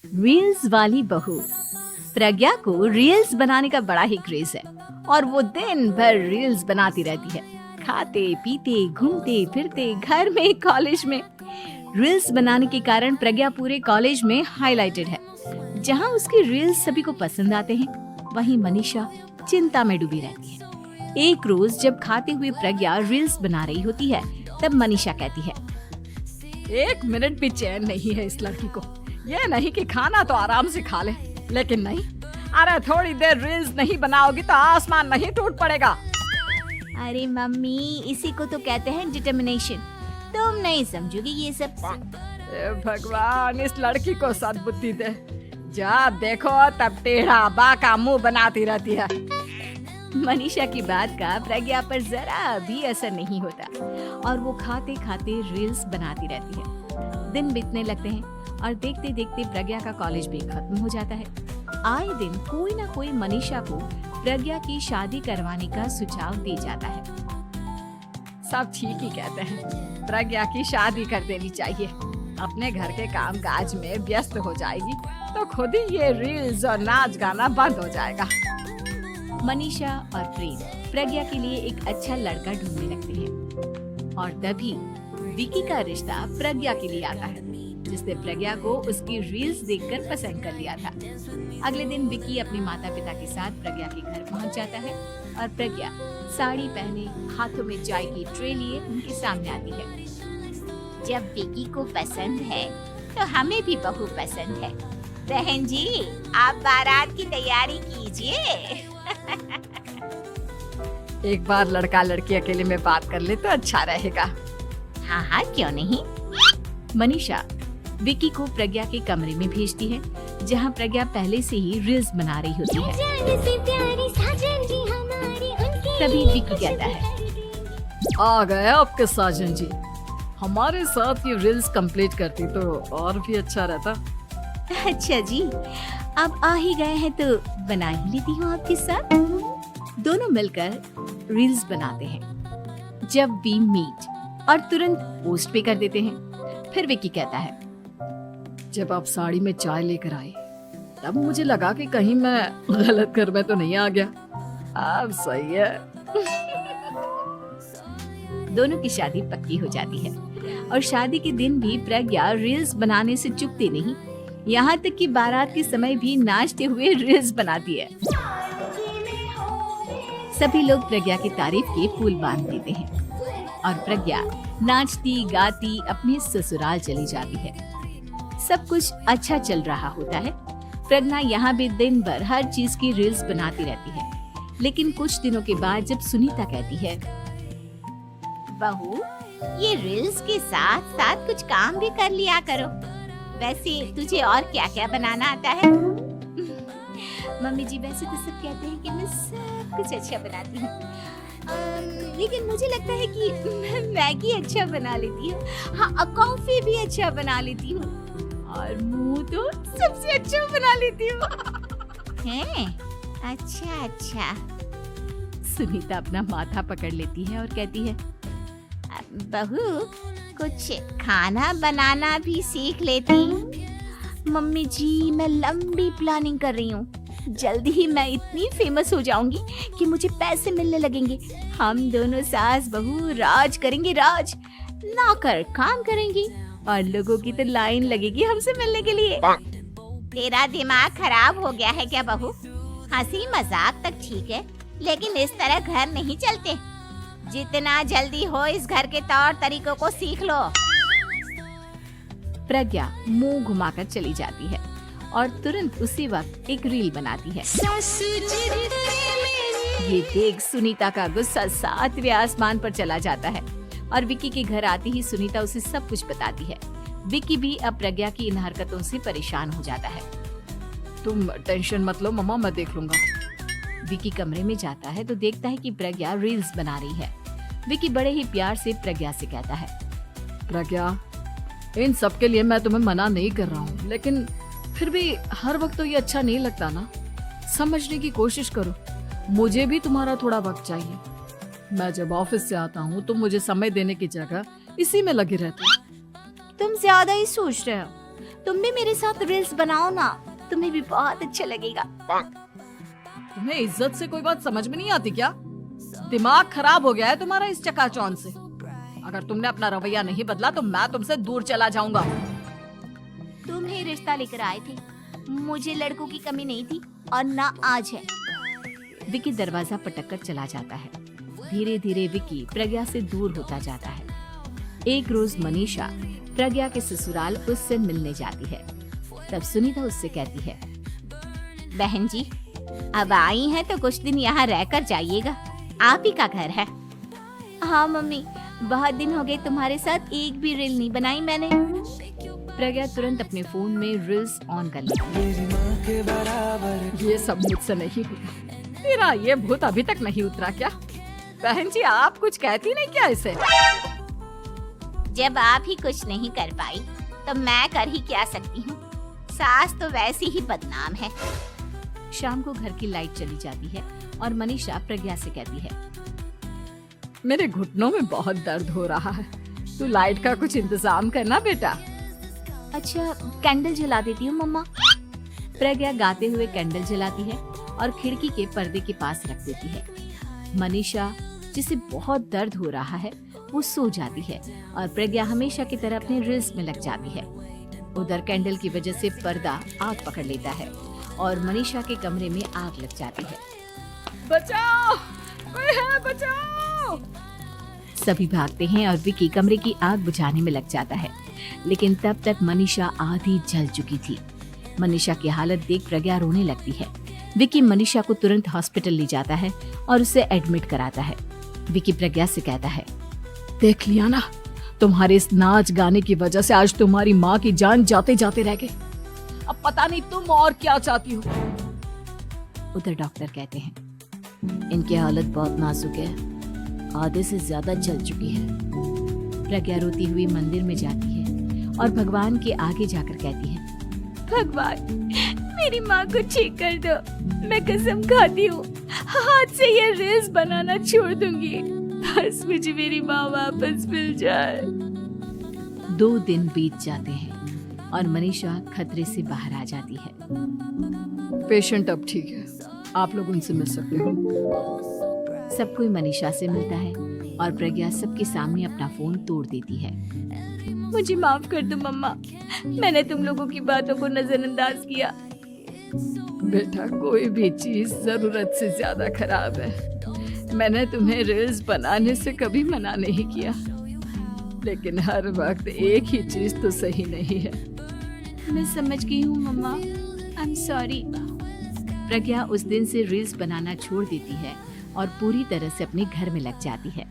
Reels वाली बहू। प्रज्ञा को रील्स बनाने का बड़ा ही क्रेज है और वो दिन भर रील्स बनाती रहती है। खाते पीते घूमते फिरते घर में कॉलेज में रील्स बनाने के कारण प्रज्ञा पूरे कॉलेज में हाईलाइटेड है। जहाँ उसकी रील्स सभी को पसंद आते हैं, वहीं मनीषा चिंता में डूबी रहती है। एक रोज जब खाते हुए प्रज्ञा रील्स बना रही होती है, तब मनीषा कहती है, एक मिनट भी चैन नहीं है इस लड़की को। ये नहीं कि खाना तो आराम से खा ले, लेकिन नहीं, अरे थोड़ी देर रील्स नहीं बनाओगी तो आसमान नहीं टूट पड़ेगा। अरे मम्मी, इसी को तो कहते हैं डिटर्मिनेशन। तुम नहीं समझोगी ये सब। भगवान, इस लड़की को सद्बुद्धि दे। जब देखो तब टेढ़ा बाका मुंह बनाती रहती है। मनीषा की बात का प्रज्ञा पर जरा भी असर नहीं होता और वो खाते खाते रील्स बनाती रहती है। दिन बीतने लगते हैं और देखते देखते प्रज्ञा का कॉलेज भी खत्म हो जाता है। आए दिन कोई ना कोई मनीषा को प्रज्ञा की शादी करवाने का सुझाव दे जाता है। सब ठीक ही कहते हैं, प्रज्ञा की शादी कर देनी चाहिए। अपने घर के काम काज में व्यस्त हो जाएगी तो खुद ही ये रील्स और नाच गाना बंद हो जाएगा। मनीषा और प्रेम प्रज्ञा के लिए एक अच्छा लड़का ढूंढने लगते हैं और तभी विकी का रिश्ता प्रज्ञा के लिए आता है, जिसने प्रज्ञा को उसकी रील्स देखकर पसंद कर लिया था। अगले दिन विकी अपने माता पिता के साथ प्रज्ञा के घर पहुंच जाता है और प्रज्ञा साड़ी पहने हाथों में चाय की ट्रे लिए उनके सामने आती है। जब विकी को पसंद है तो हमें भी बहू पसंद है। बहन जी, आप बारात की तैयारी कीजिए। एक बार लड़का लड़की अकेले में बात कर ले तो अच्छा रहेगा। हाँ हाँ, क्यों नहीं। मनीषा विकी को प्रज्ञा के कमरे में भेजती है, जहां प्रज्ञा पहले से ही रील्स बना रही होती है। तभी विकी कहता है, आ गए आपके साजन जी। हमारे साथ ये रील्स कंप्लीट करती तो और भी अच्छा रहता। अच्छा जी, अब आ ही गए हैं तो बना ही लेती हूँ आपके साथ। दोनों मिलकर रील्स बनाते हैं। जब वी मीट और तुरंत पोस्ट भी कर देते हैं। फिर विकी कहता है, जब आप साड़ी में चाय लेकर आए तब मुझे लगा कि कहीं मैं गलत घर में तो नहीं आ गया। अब सही है। दोनों की शादी पक्की हो जाती है और शादी के दिन भी प्रज्ञा रील्स बनाने से चूकती नहीं। यहाँ तक कि बारात के समय भी नाचते हुए रील्स बनाती है। सभी लोग प्रज्ञा की तारीफ के पुल बांध देते हैं और प्रज्ञा नाचती गाती अपने ससुराल चली जाती है। सब कुछ अच्छा चल रहा होता है। प्रज्ञा यहाँ भी दिन भर हर चीज की रील्स बनाती रहती है। लेकिन कुछ दिनों के बाद जब सुनीता कहती है, बहू, ये रील्स के साथ साथ कुछ काम भी कर लिया करो। वैसे तुझे और क्या क्या बनाना आता है? मम्मी जी, वैसे तो सब कहते हैं कि मैं सब कुछ अच्छा बनाती हूँ, लेकिन मुझे लगता है कि मैं मैगी अच्छा बना लेती हूँ। हाँ, कॉफी भी अच्छा बना लेती हूँ और मुंह तो सबसे अच्छा बना लेती हूँ। हैं? अच्छा अच्छा। सुनीता अपना माथा पकड़ लेती है और कहती है, बहू, कुछ खाना बनाना भी सीख लेती। मम्मी जी, मैं लंबी प्लानिंग कर रही हूँ। जल्दी ही मैं इतनी फेमस हो जाऊंगी कि मुझे पैसे मिलने लगेंगे। हम दोनों सास बहू राज करेंगे, राज। नौकर काम करेंगी और लोगों की तो लाइन लगेगी हमसे मिलने के लिए। तेरा दिमाग खराब हो गया है क्या बहू? हंसी मजाक तक ठीक है, लेकिन इस तरह घर नहीं चलते। जितना जल्दी हो इस घर के तौर तरीकों को सीख लो। प्रज्ञा मुंह घुमाकर चली जाती है और तुरंत उसी वक्त एक रील बनाती है। ये देख सुनीता का गुस्सा 7वें आसमान पर चला जाता है और विकी के घर आती ही सुनीता उसे सब कुछ बताती है। विकी भी अब प्रज्ञा की इन हरकतों से परेशान हो जाता है। तुम टेंशन मत लो मम्मा, मैं देख लूंगा। विकी कमरे में जाता है तो देखता है कि प्रज्ञा रील्स बना रही है। विकी बड़े ही प्यार से प्रज्ञा से कहता है, प्रज्ञा, इन सब के लिए मैं तुम्हें मना नहीं कर रहा हूँ, लेकिन फिर भी हर वक्त तो ये अच्छा नहीं लगता ना। समझने की कोशिश करो, मुझे भी तुम्हारा थोड़ा वक्त चाहिए। मैं जब ऑफिस से आता हूँ तो मुझे समय देने की जगह इसी में लगी रहती है। तुम ज्यादा ही सोच रहे हो। तुम भी मेरे साथ रील्स बनाओ ना, तुम्हें भी बहुत अच्छा लगेगा। तुम्हें इज्जत से कोई बात समझ में नहीं आती क्या? दिमाग खराब हो गया है तुम्हारा इस चकाचौंध से। अगर तुमने अपना रवैया नहीं बदला तो मैं तुमसे दूर चला जाऊंगा। तुम ही रिश्ता लेकर आए थे, मुझे लड़कों की कमी नहीं थी और ना आज है। विकी दरवाजा पटक कर चला जाता है। धीरे धीरे विकी प्रज्ञा से दूर होता जाता है। एक रोज मनीषा प्रज्ञा के ससुराल उससे मिलने जाती है। तब सुनीता उससे कहती है, बहन जी, अब आई हैं तो कुछ दिन यहाँ रहकर जाइएगा, आप ही का घर है। हाँ मम्मी, बहुत दिन हो गए तुम्हारे साथ एक भी रील नहीं बनाई मैंने। प्रज्ञा तुरंत अपने फोन में रील्स ऑन कर लेती है। ये सब मुझसे नहीं हुआ। तेरा ये भूत अभी तक नहीं उतरा क्या? बहन जी, आप कुछ कहती नहीं क्या इसे? जब आप ही कुछ नहीं कर पाई तो मैं कर ही क्या सकती हूँ। सास तो वैसी ही बदनाम है। शाम को घर की लाइट चली जाती है और मनीषा प्रज्ञा से कहती है, मेरे घुटनों में बहुत दर्द हो रहा है, तू लाइट का कुछ इंतजाम करना बेटा। अच्छा, कैंडल जला देती हूँ मम्मा। प्रज्ञा गाते हुए कैंडल जलाती है और खिड़की के पर्दे के पास रख देती है। मनीषा, जिसे बहुत दर्द हो रहा है, वो सो जाती है और प्रज्ञा हमेशा की तरह अपने रील्स में लग जाती है। उधर कैंडल की वजह से पर्दा आग पकड़ लेता है और मनीषा के कमरे में आग लग जाती है। बचाओ, कोई है, बचाओ। सभी भागते हैं और विकी कमरे की आग बुझाने में लग जाता है, लेकिन तब तक मनीषा आधी जल चुकी थी। मनीषा की हालत देख प्रज्ञा रोने लगती है। विकी मनीषा को तुरंत हॉस्पिटल ले जाता है और उसे एडमिट कराता है। विकी प्रज्ञा से कहता है, देख लिया ना, तुम्हारे इस नाच गाने की वजह से आज तुम्हारी माँ की जान जाते जाते रह गई। अब पता नहीं तुम और क्या चाहती हो। उधर डॉक्टर कहते हैं, इनकी हालत बहुत नाजुक है, आधे से ज्यादा जल चुकी है। प्रज्ञा रोती हुई मंदिर में जाती है और भगवान के आगे जाकर कहती है, भगवान, मेरी माँ को ठीक कर दो। मैं कसम खाती हूँ, हाथ से ये रील्स बनाना छोड़ दूंगी, बस मुझे मेरी माँ वापस मिल जाए। 2 दिन बीत जाते हैं और मनीषा खतरे से बाहर आ जाती है। पेशेंट अब ठीक है, आप लोग उनसे मिल सकते हो। सब कोई मनीषा से मिलता है और प्रज्ञा सबके सामने अपना फोन तोड़ देती है। मुझे माफ कर दो मम्मा, मैंने तुम लोगों की बातों को नजरअंदाज किया। बेटा, कोई भी चीज जरूरत से ज्यादा खराब है। मैंने तुम्हें रील्स बनाने से कभी मना नहीं किया, लेकिन हर वक्त एक ही चीज तो सही नहीं है। मैं समझ गई हूँ मम्मा, आई एम सॉरी। प्रज्ञा उस दिन से रील्स बनाना छोड़ देती है और पूरी तरह से अपने घर में लग जाती है।